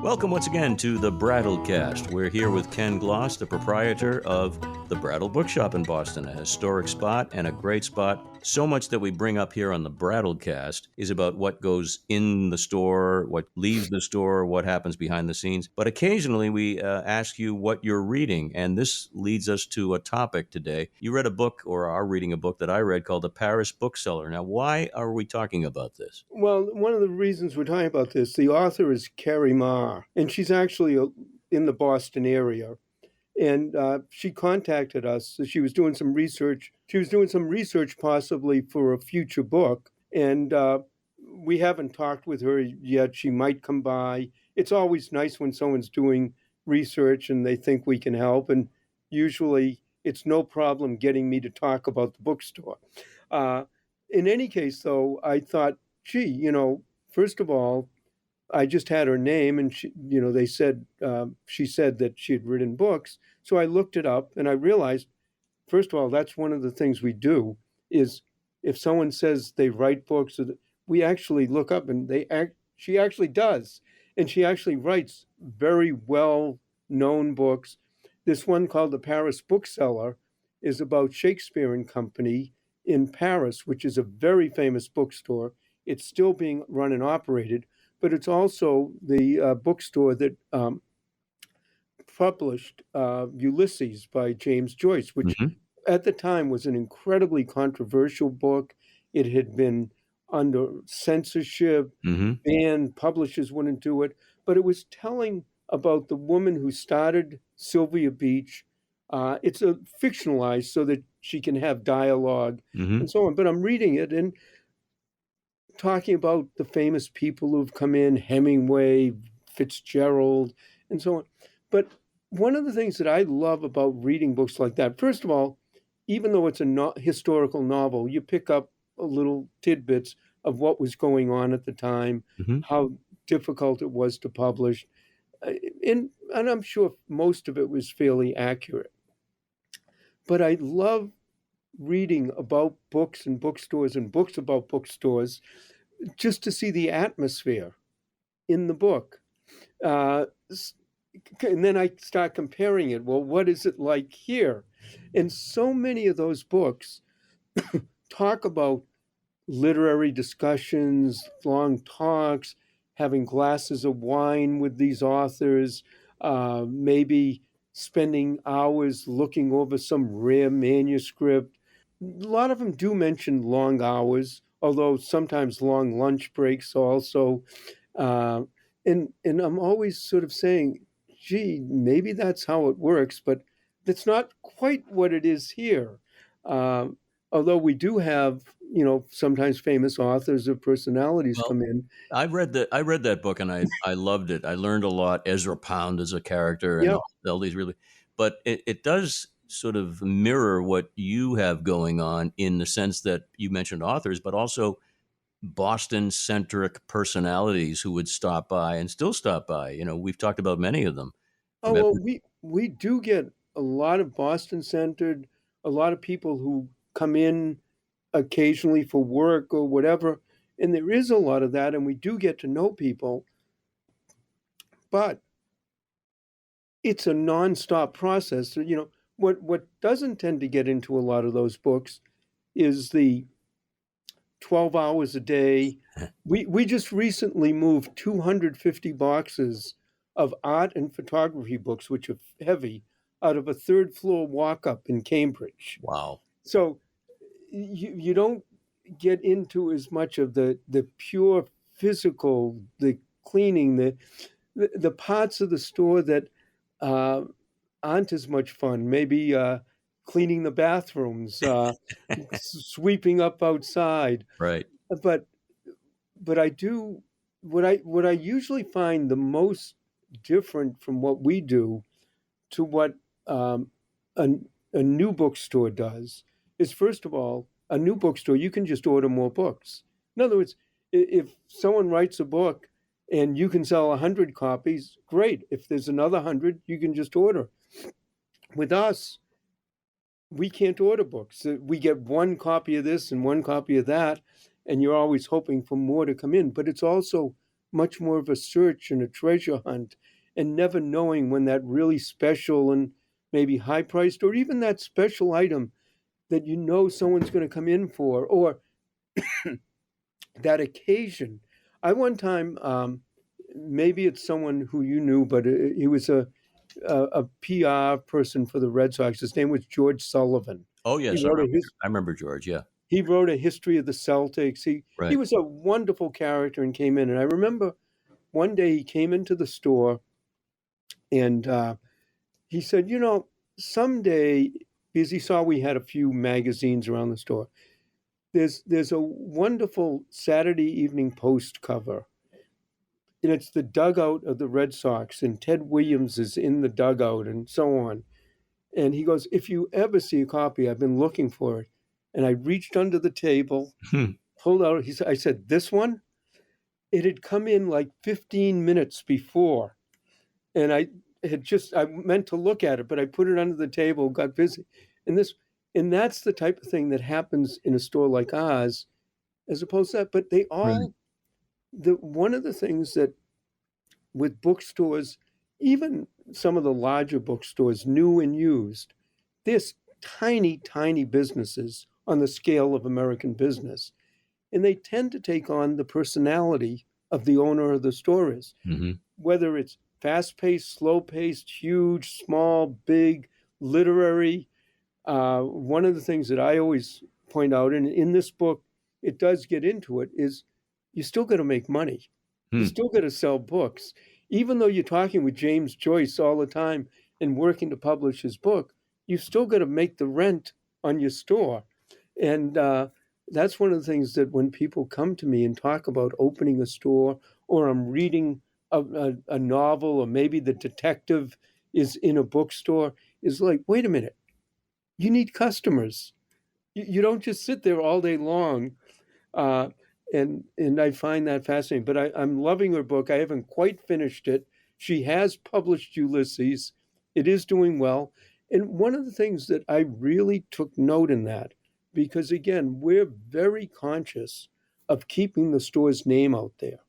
Welcome once again to the Brattlecast. We're here with Ken Gloss, the proprietor of the Brattle Bookshop in Boston, a historic spot and a great spot. So much that we bring up here on the Brattlecast is about what goes in the store, what leaves the store, what happens behind the scenes. But occasionally we ask you what you're reading, and this leads us to a topic today. You read a book, or are reading a book that I read called The Paris Bookseller. Now, why are we talking about this? Well, one of the reasons we're talking about this, the author is Kerri Maher, and she's actually in the Boston area. And she contacted us. She was doing some research. She was doing some research possibly for a future book. And we haven't talked with her yet. She might come by. It's always nice when someone's doing research and they think we can help. And usually it's no problem getting me to talk about the bookstore. In any case, though, I thought, gee, first of all, I just had her name, and they said she said that she had written books. So I looked it up, and I realized, first of all, that's one of the things we do is if someone says they write books, we actually look up, and she actually does, and she actually writes very well-known books. This one called The Paris Bookseller is about Shakespeare and Company in Paris, which is a very famous bookstore. It's still being run and operated, but it's also the bookstore that published Ulysses by James Joyce, which at the time was an incredibly controversial book. It had been under censorship, and publishers wouldn't do it, but it was telling about the woman who started Sylvia Beach. It's a fictionalized so that she can have dialogue and so on. But I'm reading it and talking about the famous people who've come in, Hemingway, Fitzgerald, and so on. But one of the things that I love about reading books like that, first of all, even though it's a historical novel, you pick up little tidbits of what was going on at the time, how difficult it was to publish. And I'm sure most of it was fairly accurate. But I love reading about books and bookstores and books about bookstores just to see the atmosphere in the book. And then I start comparing it. Well, what is it like here? And so many of those books talk about literary discussions, long talks, having glasses of wine with these authors, maybe spending hours looking over some rare manuscript. A lot of them do mention long hours, although sometimes long lunch breaks also. And I'm always sort of saying, gee, maybe that's how it works, but that's not quite what it is here. Although we do have, sometimes famous authors or personalities come in. I read that book and I loved it. I learned a lot. Ezra Pound as a character and all these really, but it does sort of mirror what you have going on in the sense that you mentioned authors, but also Boston-centric personalities who would stop by and still stop by. We've talked about many of them. Oh, well, we do get a lot of Boston-centered, a lot of people who come in occasionally for work or whatever, and there is a lot of that, and we do get to know people, but it's a nonstop process. What doesn't tend to get into a lot of those books is the 12 hours a day. We just recently moved 250 boxes of art and photography books, which are heavy, out of a third floor walk-up in Cambridge. Wow. So you don't get into as much of the pure physical, the cleaning, the parts of the store that aren't as much fun. Maybe cleaning the bathrooms, sweeping up outside. Right. But I do what I usually find the most different from what we do to what a new bookstore does is, first of all, a new bookstore, you can just order more books. In other words, if someone writes a book and you can sell 100 copies, great. If there's another 100, you can just order. With us, we can't order books. We get one copy of this and one copy of that, and you're always hoping for more to come in. But it's also much more of a search and a treasure hunt, and never knowing when that really special and maybe high priced, or even that special item that you know someone's going to come in for, or that occasion. I one time, maybe it's someone who you knew, but he was a PR person for the Red Sox. His name was George Sullivan. Oh, yes, He wrote I remember George, yeah. he wrote a history of the Celtics. He Right. was a wonderful character and came in. And I remember one day he came into the store and he said, someday, because he saw we had a few magazines around the store, there's a wonderful Saturday Evening Post cover. And it's the dugout of the Red Sox, and Ted Williams is in the dugout and so on. And he goes, if you ever see a copy, I've been looking for it. And I reached under the table, pulled out, I said, this one? It had come in like 15 minutes before. And I meant to look at it, but I put it under the table, got busy. And that's the type of thing that happens in a store like ours, as opposed to that. But they all, one of the things that with bookstores, even some of the larger bookstores, new and used, there's tiny, tiny businesses on the scale of American business. And they tend to take on the personality of the owner of the store is. Mm-hmm. Whether it's fast-paced, slow-paced, huge, small, big, literary. One of the things that I always point out, and in this book, it does get into it, is you still got to make money. You still got to sell books. Even though you're talking with James Joyce all the time and working to publish his book, you still got to make the rent on your store. And that's one of the things that when people come to me and talk about opening a store, or I'm reading a novel, or maybe the detective is in a bookstore, is like, wait a minute, you need customers. You don't just sit there all day long. And I find that fascinating. But I'm loving her book. I haven't quite finished it. She has published Ulysses. It is doing well. And one of the things that I really took note in that, because again, we're very conscious of keeping the store's name out there,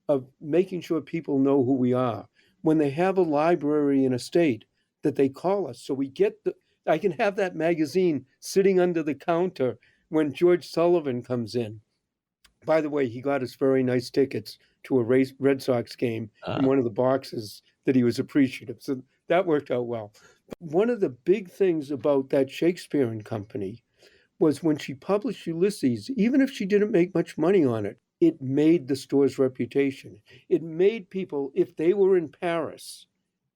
of making sure people know who we are. When they have a library in a state, that they call us. So I can have that magazine sitting under the counter when George Sullivan comes in. By the way, he got us very nice tickets to a Red Sox game in one of the boxes that he was appreciative. So that worked out well. But one of the big things about that Shakespeare and Company was when she published Ulysses, even if she didn't make much money on it, it made the store's reputation. It made people, if they were in Paris,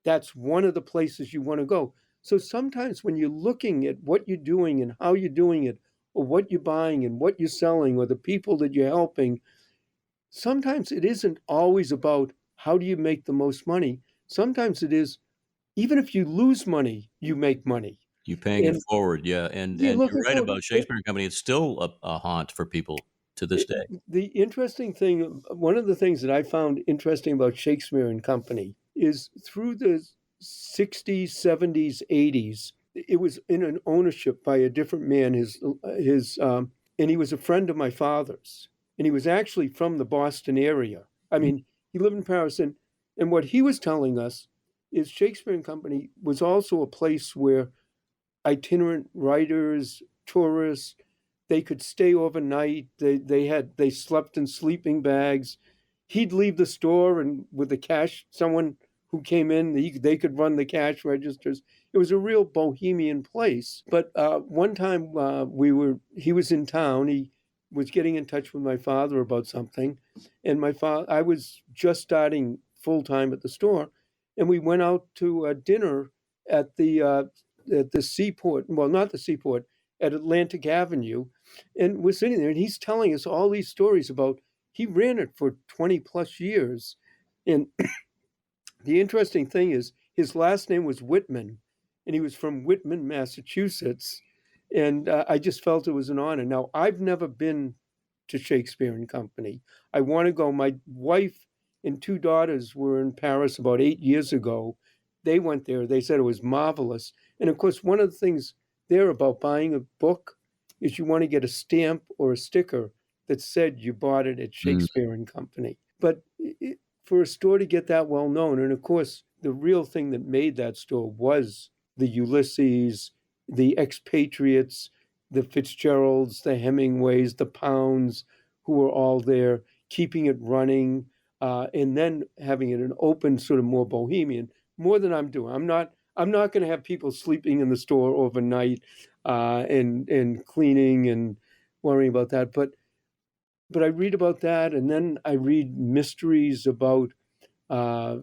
that's one of the places you want to go. So sometimes when you're looking at what you're doing and how you're doing it, or what you're buying and what you're selling, or the people that you're helping, sometimes it isn't always about how do you make the most money. Sometimes it is, even if you lose money, you make money. You're paying it forward, yeah. And you're right about Shakespeare and Company. It's still a haunt for people to this day. The interesting thing, one of the things that I found interesting about Shakespeare and Company is through the 60s, 70s, 80s, it was in an ownership by a different man, and he was a friend of my father's. And he was actually from the Boston area. I mean, he lived in Paris. And what he was telling us is Shakespeare and Company was also a place where itinerant writers, tourists, they could stay overnight. They slept in sleeping bags. He'd leave the store, and with the cash, someone who came in, they could run the cash registers. It was a real bohemian place. But one time he was in town. He was getting in touch with my father about something, and I was just starting full time at the store, and we went out to dinner at the seaport. Well, not the seaport, at Atlantic Avenue, and we're sitting there, and he's telling us all these stories about he ran it for 20 plus years, and the interesting thing is his last name was Whitman, and he was from Whitman, Massachusetts. And I just felt it was an honor. Now, I've never been to Shakespeare and Company. I want to go. My wife and two daughters were in Paris about 8 years ago. They went there. They said it was marvelous. And of course, one of the things there about buying a book is you want to get a stamp or a sticker that said you bought it at Shakespeare and Company. But for a store to get that well known, and of course, the real thing that made that store was the Ulysses, the expatriates, the Fitzgeralds, the Hemingways, the Pounds, who were all there, keeping it running, and then having it an open, sort of more bohemian, more than I'm doing. I'm not going to have people sleeping in the store overnight and cleaning and worrying about that. But I read about that, and then I read mysteries about.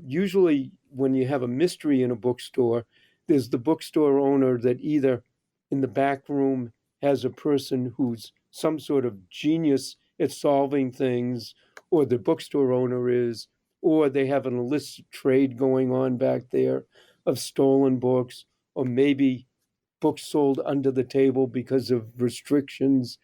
Usually, when you have a mystery in a bookstore, there's the bookstore owner that either in the back room has a person who's some sort of genius at solving things, or the bookstore owner is, or they have an illicit trade going on back there of stolen books, or maybe books sold under the table because of restrictions.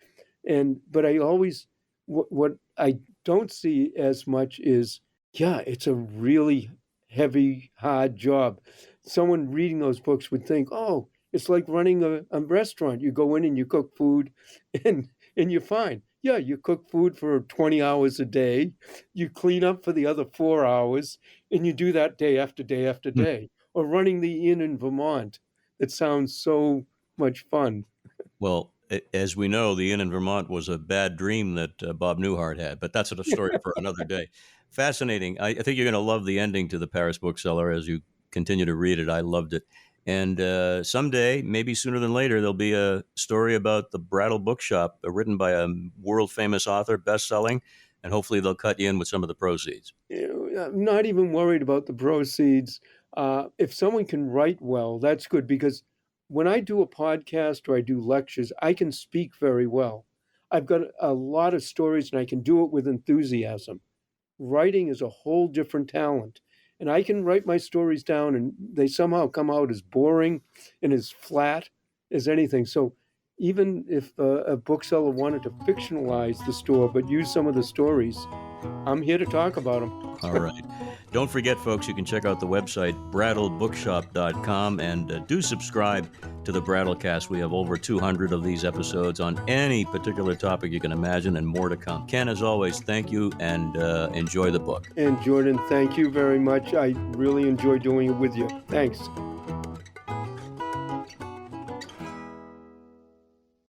But I always, what I don't see as much is, yeah, it's a really heavy, hard job. Someone reading those books would think, oh, it's like running a restaurant. You go in and you cook food and you're fine. Yeah, you cook food for 20 hours a day. You clean up for the other 4 hours, and you do that day after day after day. Or running the inn in Vermont. It sounds so much fun. Well, as we know, the inn in Vermont was a bad dream that Bob Newhart had, but that's a story for another day. Fascinating. I think you're going to love the ending to the Paris Bookseller as you continue to read it. I loved it. And someday, maybe sooner than later, there'll be a story about the Brattle Bookshop, written by a world-famous author, best-selling, and hopefully they'll cut you in with some of the proceeds. I'm not even worried about the proceeds. If someone can write well, that's good, because when I do a podcast or I do lectures, I can speak very well. I've got a lot of stories and I can do it with enthusiasm. Writing is a whole different talent. And I can write my stories down and they somehow come out as boring and as flat as anything. So even if a bookseller wanted to fictionalize the store but use some of the stories, I'm here to talk about them. All right. Don't forget, folks, you can check out the website, brattlebookshop.com, and do subscribe to the Brattlecast. We have over 200 of these episodes on any particular topic you can imagine, and more to come. Ken, as always, thank you, and enjoy the book. And Jordan, thank you very much. I really enjoy doing it with you. Thanks.